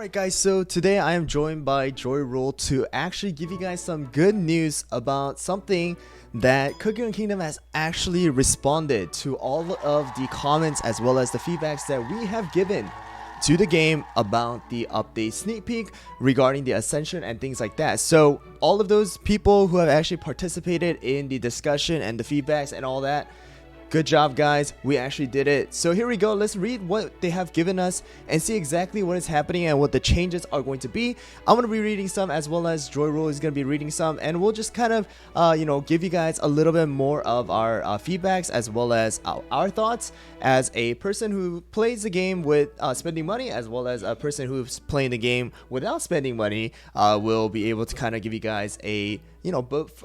Alright guys, so today I am joined by JoyRool to actually give you guys some good news about something that Cookie Kingdom has actually responded to all of the comments as well as the feedbacks that we have given to the game about the update sneak peek regarding the Ascension and things like that. So all of those people who have actually participated in the discussion and the feedbacks and all that, good job guys, we actually did it. So here we go, let's read what they have given us and see exactly what is happening and what the changes are going to be. I'm going to be reading some as well as JoyRool is going to be reading some, and we'll just kind of give you guys a little bit more of our feedbacks as well as our thoughts as a person who plays the game with spending money, as well as a person who's playing the game without spending money. Will be able to kind of give you guys a both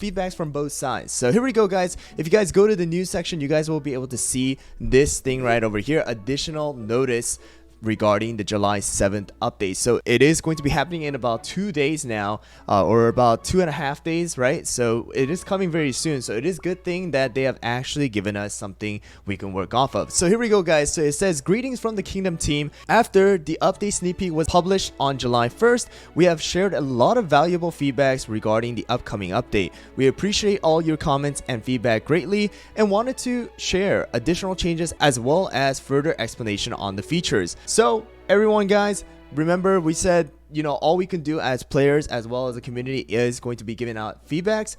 feedbacks from both sides. So here we go guys, if you guys go to the news section, you guys will be able to see this thing right over here, additional notice regarding the July 7th update. So it is going to be happening in about 2 days now, or about 2.5 days, right? So it is coming very soon. So it is a good thing that they have actually given us something we can work off of. So here we go guys, so it says, greetings from the Kingdom team. After the update sneak peek was published on July 1st, we have shared a lot of valuable feedbacks regarding the upcoming update. We appreciate all your comments and feedback greatly and wanted to share additional changes as well as further explanation on the features. So everyone guys, remember we said, all we can do as players as well as the community is going to be giving out feedbacks.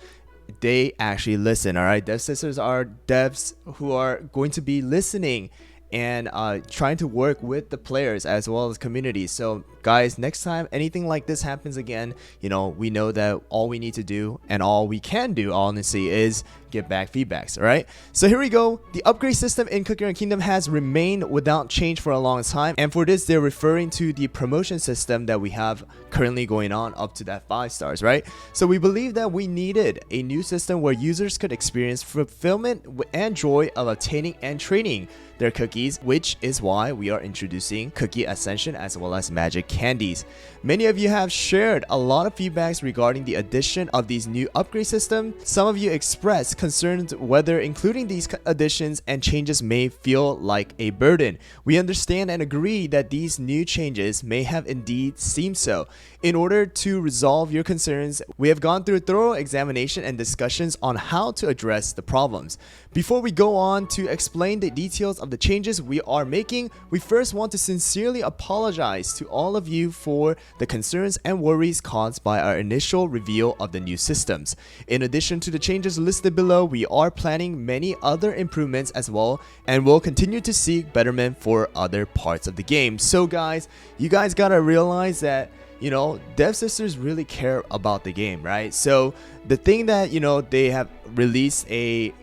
They actually listen. All right, Dev Sisters are devs who are going to be listening and trying to work with the players as well as community. So guys, next time anything like this happens again, we know that all we need to do and all we can do honestly is give back feedbacks. All right, so here we go. The upgrade system in Cookie Kingdom has remained without change for a long time, and for this they're referring to the promotion system that we have currently going on up to that 5 stars, right? So we believe that we needed a new system where users could experience fulfillment and joy of obtaining and trading their cookies, which is why we are introducing Cookie Ascension as well as Magic Candies. Many of you have shared a lot of feedbacks regarding the addition of these new upgrade systems. Some of you expressed concerns whether including these additions and changes may feel like a burden. We understand and agree that these new changes may have indeed seemed so. In order to resolve your concerns, we have gone through a thorough examination and discussions on how to address the problems. Before we go on to explain the details of the changes we are making, we first want to sincerely apologize to all of you for the concerns and worries caused by our initial reveal of the new systems. In addition to the changes listed below, we are planning many other improvements as well, and will continue to seek betterment for other parts of the game. So guys, you guys gotta realize that Dev Sisters really care about the game, right? So the thing that they have released a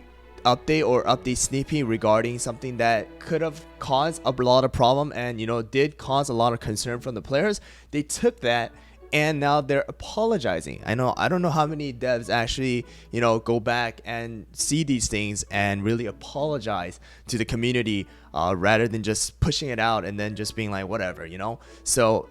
update sneak peek regarding something that could have caused a lot of problem and did cause a lot of concern from the players, they took that and now they're apologizing. I don't know how many devs actually go back and see these things and really apologize to the community, rather than just pushing it out and then just being like whatever. So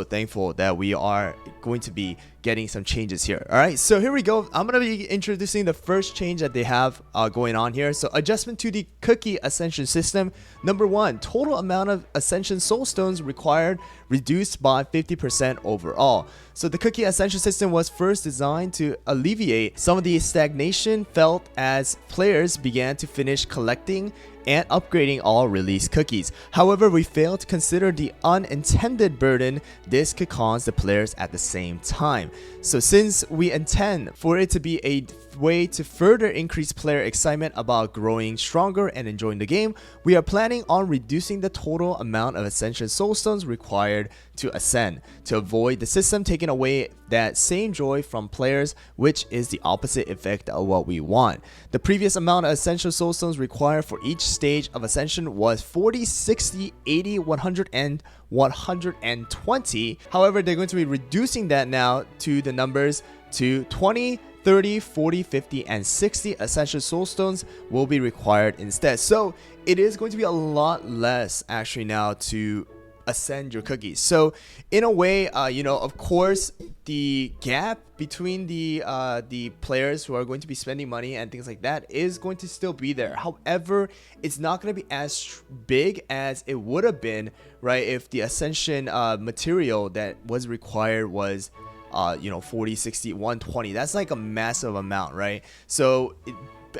thankful that we are going to be getting some changes here. All right, so here we go. I'm gonna be introducing the first change that they have going on here. So adjustment to the Cookie Ascension system. Number 1, total amount of Ascension Soul Stones required reduced by 50% overall. So the Cookie Ascension system was first designed to alleviate some of the stagnation felt as players began to finish collecting and upgrading all released cookies. However, we failed to consider the unintended burden this could cause the players at the same time. So since we intend for it to be a way to further increase player excitement about growing stronger and enjoying the game, we are planning on reducing the total amount of Ascension Soul Stones required to ascend, to avoid the system taking away that same joy from players, which is the opposite effect of what we want. The previous amount of Ascension Soul Stones required for each stage of Ascension was 40, 60, 80, 100, and 120. However, they're going to be reducing that now to the numbers to 20, 30, 40, 50, and 60 Ascension Soul Stones will be required instead. So it is going to be a lot less actually now to ascend your cookies. So in a way, of course, the gap between the players who are going to be spending money and things like that is going to still be there. However, it's not going to be as big as it would have been, right, if the Ascension material that was required was 40, 60, 120. That's like a massive amount, right? So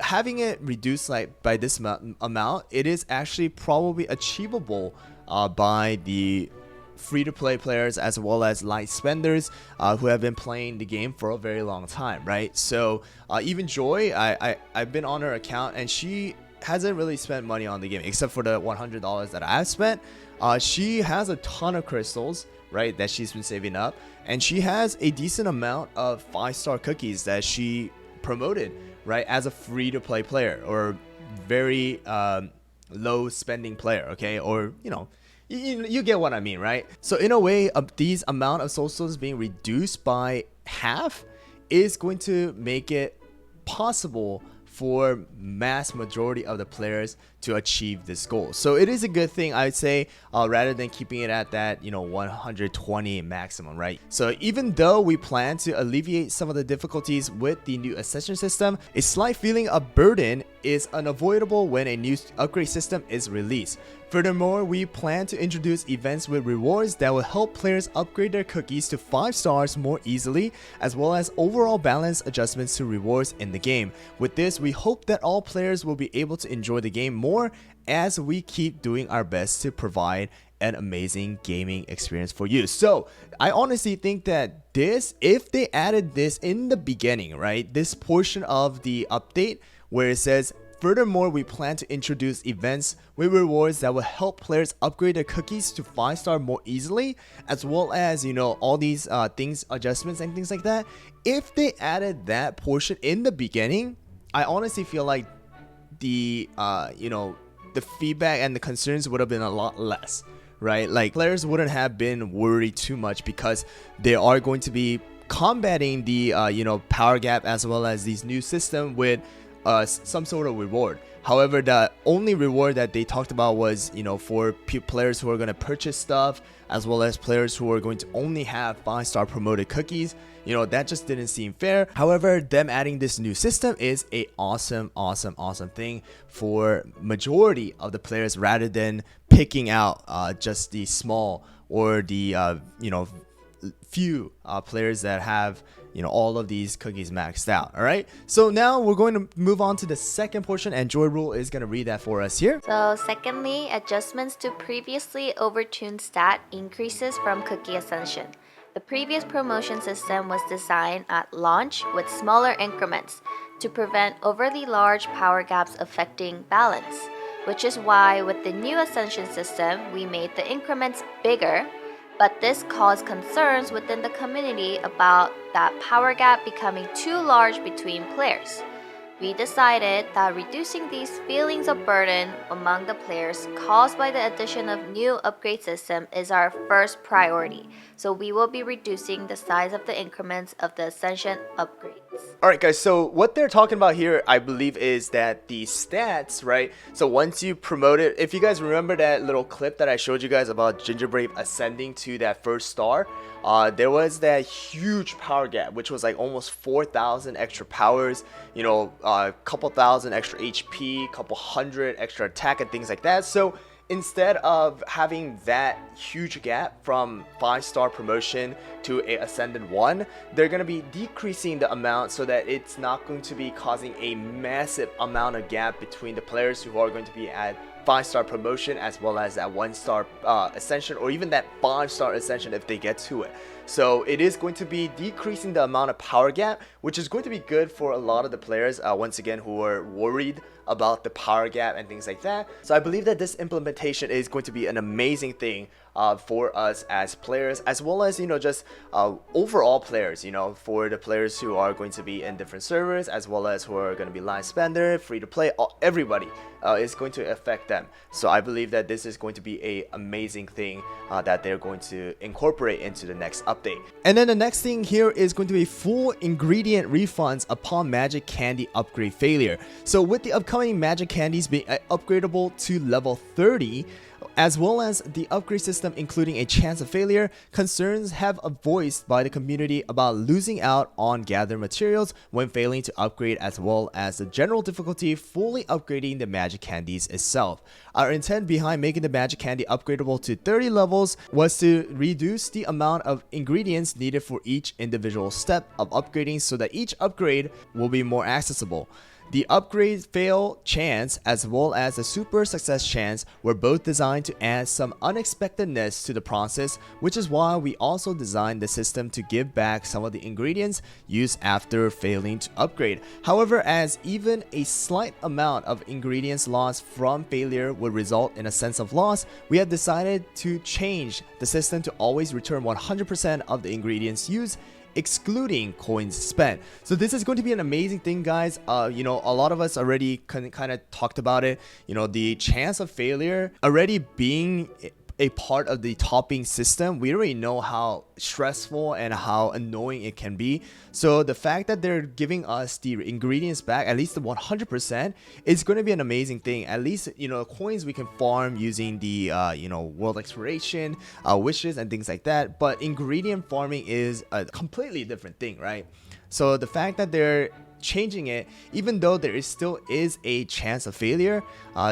having it reduced like by this amount, it is actually probably achievable by the free-to-play players as well as light spenders who have been playing the game for a very long time, right? So even Joy, I've been on her account and she hasn't really spent money on the game except for the $100 that I've spent. She has a ton of crystals, right, that she's been saving up, and she has a decent amount of 5-star cookies that she promoted, right, as a free-to-play player or very low spending player, okay? Or you get what I mean, right? So in a way, these amount of soul stones being reduced by half is going to make it possible for mass majority of the players to achieve this goal. So it is a good thing, I would say, rather than keeping it at that 120 maximum, right? So even though we plan to alleviate some of the difficulties with the new Ascension system, a slight feeling of burden is unavoidable when a new upgrade system is released. Furthermore, we plan to introduce events with rewards that will help players upgrade their cookies to 5 stars more easily, as well as overall balance adjustments to rewards in the game. With this, we hope that all players will be able to enjoy the game more as we keep doing our best to provide an amazing gaming experience for you. So I honestly think that this, if they added this in the beginning, right, this portion of the update where it says, furthermore, we plan to introduce events with rewards that will help players upgrade their cookies to 5-star more easily, as well as, all these adjustments and things like that. If they added that portion in the beginning, I honestly feel like the feedback and the concerns would have been a lot less, right? Like players wouldn't have been worried too much because they are going to be combating the power gap as well as these new system with some sort of reward. However, the only reward that they talked about was for players who are going to purchase stuff, as well as players who are going to only have 5-star promoted cookies. That just didn't seem fair. However, them adding this new system is a awesome thing for majority of the players, rather than picking out just the small or the few players that have all of these cookies maxed out. All right, so now we're going to move on to the second portion, and JoyRool is going to read that for us here. So secondly, adjustments to previously overtuned stat increases from Cookie Ascension. The previous promotion system was designed at launch with smaller increments to prevent overly large power gaps affecting balance, which is why with the new Ascension system we made the increments bigger. But this caused concerns within the community about that power gap becoming too large between players. We decided that reducing these feelings of burden among the players caused by the addition of new upgrade system is our first priority. So we will be reducing the size of the increments of the Ascension upgrades. Alright guys, so what they're talking about here, I believe, is that the stats, right? So once you promote it, if you guys remember that little clip that I showed you guys about Gingerbrave ascending to that 1st star, there was that huge power gap, which was like almost 4,000 extra powers, a couple thousand extra HP, couple hundred extra attack and things like that. So instead of having that huge gap from 5-star promotion to a Ascended 1, they're going to be decreasing the amount so that it's not going to be causing a massive amount of gap between the players who are going to be at 5-star promotion as well as that 1-star Ascension, or even that 5-star Ascension if they get to it. So it is going to be decreasing the amount of power gap, which is going to be good for a lot of the players, once again, who are worried about the power gap and things like that. So I believe that this implementation is going to be an amazing thing for us as players, as well as just overall players, for the players who are going to be in different servers, as well as who are going to be live spender, free to play, everybody is going to affect them. So I believe that this is going to be a amazing thing that they're going to incorporate into the next update. And then the next thing here is going to be full ingredient refunds upon magic candy upgrade failure. So with the upcoming upcoming magic candies being upgradable to level 30, as well as the upgrade system including a chance of failure, concerns have voiced by the community about losing out on gathered materials when failing to upgrade, as well as the general difficulty fully upgrading the magic candies itself. Our intent behind making the magic candy upgradable to 30 levels was to reduce the amount of ingredients needed for each individual step of upgrading so that each upgrade will be more accessible. The upgrade fail chance as well as the super success chance were both designed to add some unexpectedness to the process, which is why we also designed the system to give back some of the ingredients used after failing to upgrade. However, as even a slight amount of ingredients lost from failure would result in a sense of loss, we have decided to change the system to always return 100% of the ingredients used, excluding coins spent. So this is going to be an amazing thing, guys. A lot of us already kind of talked about it. The chance of failure already being a part of the topping system, we already know how stressful and how annoying it can be. So the fact that they're giving us the ingredients back, at least the 100%, is going to be an amazing thing. At least coins we can farm using the world exploration, wishes and things like that, but ingredient farming is a completely different thing, right? So the fact that they're changing it, even though there still is a chance of failure,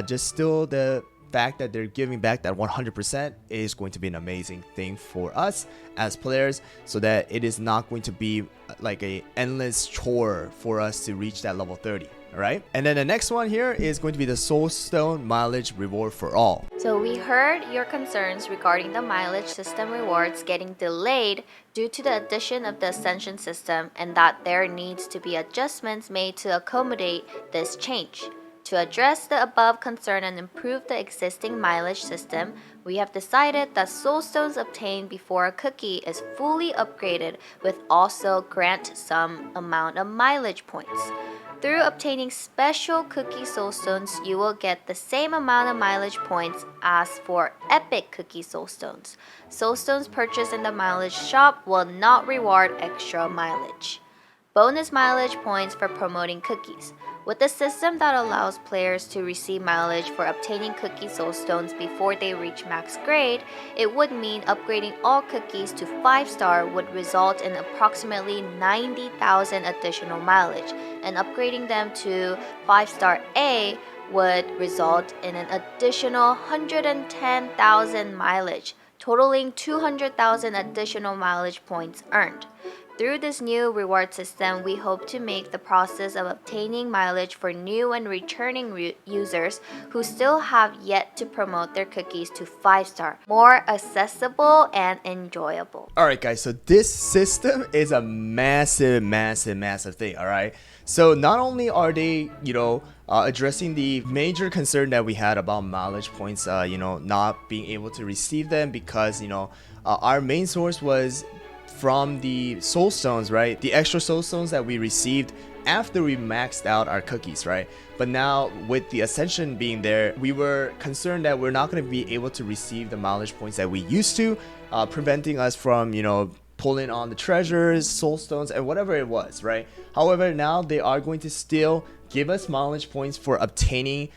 just still the fact that they're giving back that 100% is going to be an amazing thing for us as players, so that it is not going to be like a endless chore for us to reach that level 30. Alright, and then the next one here is going to be the Soulstone mileage reward for all. So we heard your concerns regarding the mileage system rewards getting delayed due to the addition of the Ascension system, and that there needs to be adjustments made to accommodate this change. To address the above concern and improve the existing mileage system, we have decided that soulstones obtained before a cookie is fully upgraded will also grant some amount of mileage points. Through obtaining special cookie soulstones, you will get the same amount of mileage points as for epic cookie soulstones. Soulstones purchased in the mileage shop will not reward extra mileage. Bonus mileage points for promoting cookies. With a system that allows players to receive mileage for obtaining cookie soulstones before they reach max grade, it would mean upgrading all cookies to 5-star would result in approximately 90,000 additional mileage, and upgrading them to 5-star A would result in an additional 110,000 mileage, totaling 200,000 additional mileage points earned. Through this new reward system, we hope to make the process of obtaining mileage for new and returning users who still have yet to promote their cookies to 5-star more accessible and enjoyable. Alright guys, so this system is a massive thing, alright? So not only are they, addressing the major concern that we had about mileage points, not being able to receive them because, our main source was from the soulstones, right? The extra soulstones that we received after we maxed out our cookies, right? But now with the Ascension being there, we were concerned that we're not going to be able to receive the mileage points that we used to, preventing us from, pulling on the treasures, soulstones, and whatever it was, right? However, now they are going to still give us mileage points for obtaining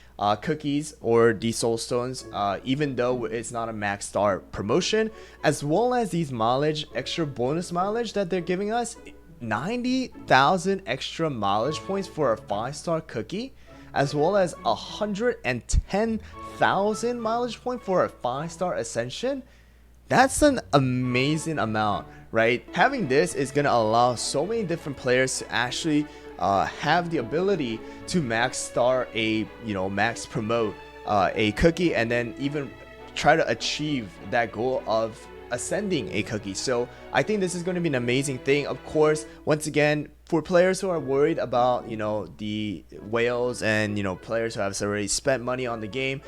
cookies or the soulstones, even though it's not a max star promotion, as well as these mileage, extra bonus mileage that they're giving us, 90,000 extra mileage points for a 5-star cookie, as well as 110,000 mileage point for a 5-star Ascension. That's an amazing amount, right? Having this is going to allow so many different players to actually have the ability to max star a max promote a cookie, and then even try to achieve that goal of ascending a cookie. So I think this is going to be an amazing thing. Of course, once again, for players who are worried about the whales and players who have already spent money on the game,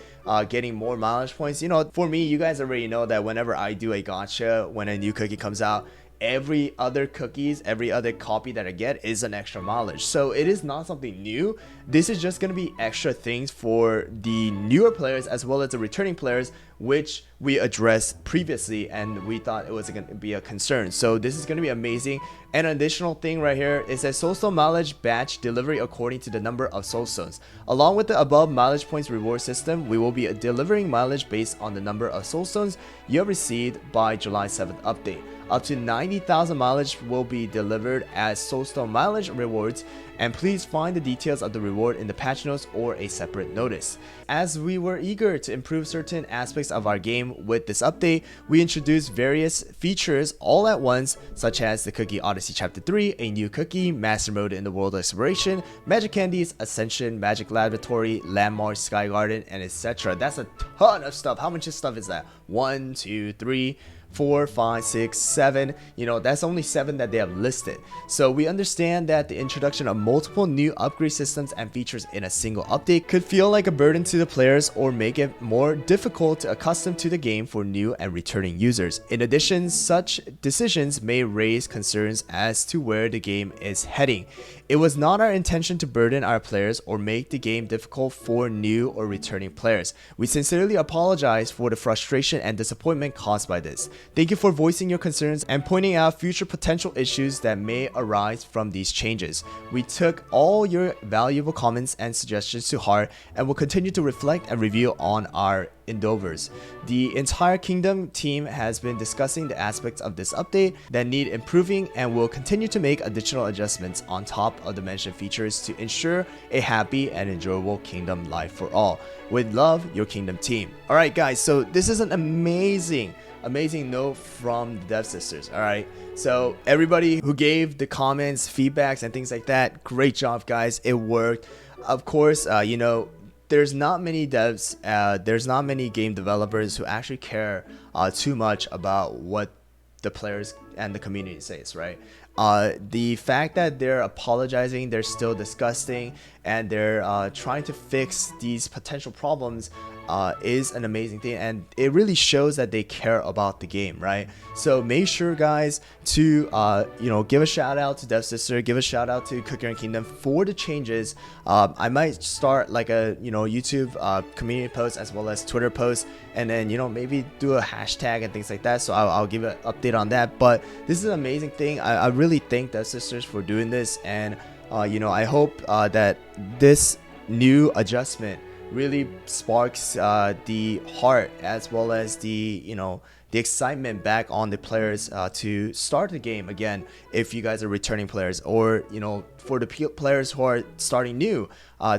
getting more mileage points, for me, you guys already know that whenever I do a gacha, when a new cookie comes out, every other copy that I get is an extra mileage. So it is not something new. This is just going to be extra things for the newer players as well as the returning players, which we addressed previously and we thought it was going to be a concern. So this is going to be amazing. And an additional thing right here is that soulstone mileage batch delivery according to the number of soulstones. Along with the above mileage points reward system, we will be delivering mileage based on the number of soulstones you have received by July 7th update. Up to 90,000 mileage will be delivered as soulstone mileage rewards, and please find the details of the reward in the patch notes or a separate notice. As we were eager to improve certain aspects of our game with this update, we introduced various features all at once, such as the Cookie Odyssey Chapter 3, a new cookie, Master Mode in the World of Exploration, Magic Candies, Ascension, Magic Laboratory, Landmark, Sky Garden, and etc. That's a ton of stuff. How much stuff is that? 1, 2, 3, 4, 5, 6, 7. That's only 7 that they have listed. So we understand that the introduction of multiple new upgrade systems and features in a single update could feel like a burden to the players or make it more difficult to accustom to the game for new and returning users. In addition, such decisions may raise concerns as to where the game is heading. It was not our intention to burden our players or make the game difficult for new or returning players. We sincerely apologize for the frustration and disappointment caused by this. Thank you for voicing your concerns and pointing out future potential issues that may arise from these changes. We took all your valuable comments and suggestions to heart and will continue to reflect and review on our endeavors. The entire Kingdom team has been discussing the aspects of this update that need improving and will continue to make additional adjustments on top of the mentioned features to ensure a happy and enjoyable Kingdom life for all. With love, your Kingdom team. Alright guys, so this is an amazing note from the Dev Sisters. Alright, so everybody who gave the comments, feedbacks, and things like that, great job guys, it worked. Of course, there's not many devs, there's not many game developers who actually care too much about what the players and the community says, right? The fact that they're apologizing, they're still disgusting, and they're trying to fix these potential problems is an amazing thing, and it really shows that they care about the game, right? So make sure guys to give a shout out to Dev Sister, give a shout out to Cookie Run Kingdom for the changes. I might start like a YouTube community post as well as Twitter post, and then maybe do a hashtag and things like that, so I'll give an update on that. But this is an amazing thing. I really thank Dev Sisters for doing this, and I hope that this new adjustment really sparks the heart as well as the excitement back on the players to start the game again if you guys are returning players, or for the players who are starting new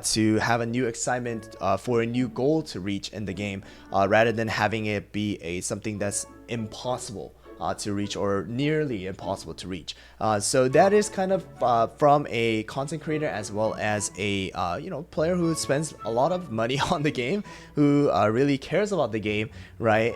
to have a new excitement for a new goal to reach in the game, rather than having it be something that's impossible to reach or nearly impossible to reach. So that is kind of from a content creator as well as a player who spends a lot of money on the game, who really cares about the game, right?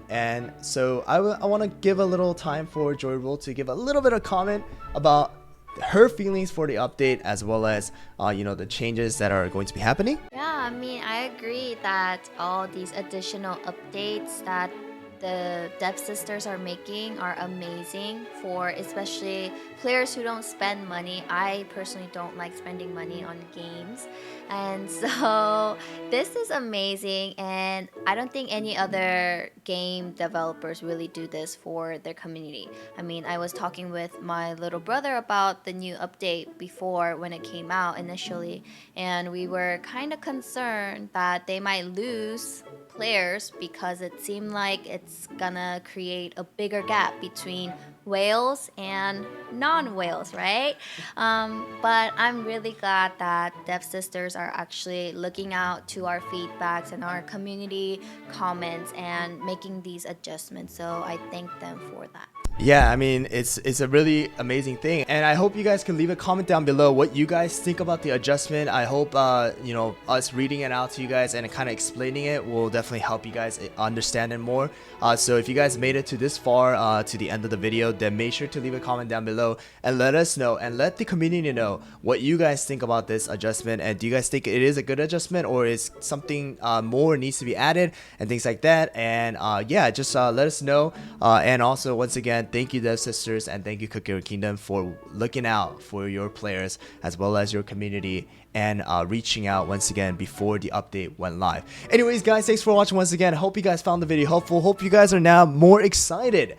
And so I want to give a little time for JoyRool to give a little bit of comment about her feelings for the update, as well as the changes that are going to be happening. Yeah, I mean, I agree that all these additional updates that the Dev Sisters are making are amazing for especially players who don't spend money. I personally don't like spending money on games, and so this is amazing, and I don't think any other game developers really do this for their community. I mean, I was talking with my little brother about the new update before when it came out initially, and we were kind of concerned that they might lose players because it seemed like it's gonna create a bigger gap between whales and non-whales, right? But I'm really glad that Dev Sisters are actually looking out to our feedbacks and our community comments and making these adjustments, so I thank them for that. Yeah, I mean, it's a really amazing thing, and I hope you guys can leave a comment down below what you guys think about the adjustment. I hope us reading it out to you guys and kind of explaining it will definitely help you guys understand it more. So if you guys made it to this far to the end of the video, then make sure to leave a comment down below and let us know and let the community know what you guys think about this adjustment, and do you guys think it is a good adjustment, or is something more needs to be added and things like that. And yeah, just let us know, and also once again, thank you Dev Sisters and thank you Cookie Run Kingdom for looking out for your players as well as your community and reaching out once again before the update went live. Anyways guys, thanks for watching once again. Hope you guys found the video helpful. Hope you guys are now more excited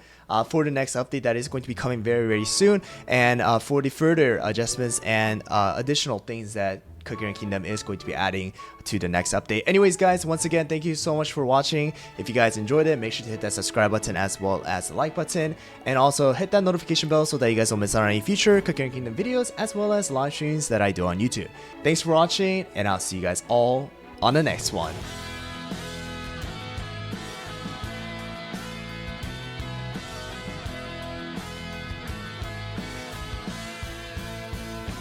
for the next update that is going to be coming very soon, and for the further adjustments and additional things that Cookie Run Kingdom is going to be adding to the next update. Anyways guys, once again, thank you so much for watching. If you guys enjoyed it, make sure to hit that subscribe button as well as the like button, and also hit that notification bell so that you guys don't miss out on any future Cookie Run Kingdom videos as well as live streams that I do on YouTube. Thanks for watching, and I'll see you guys all on the next one.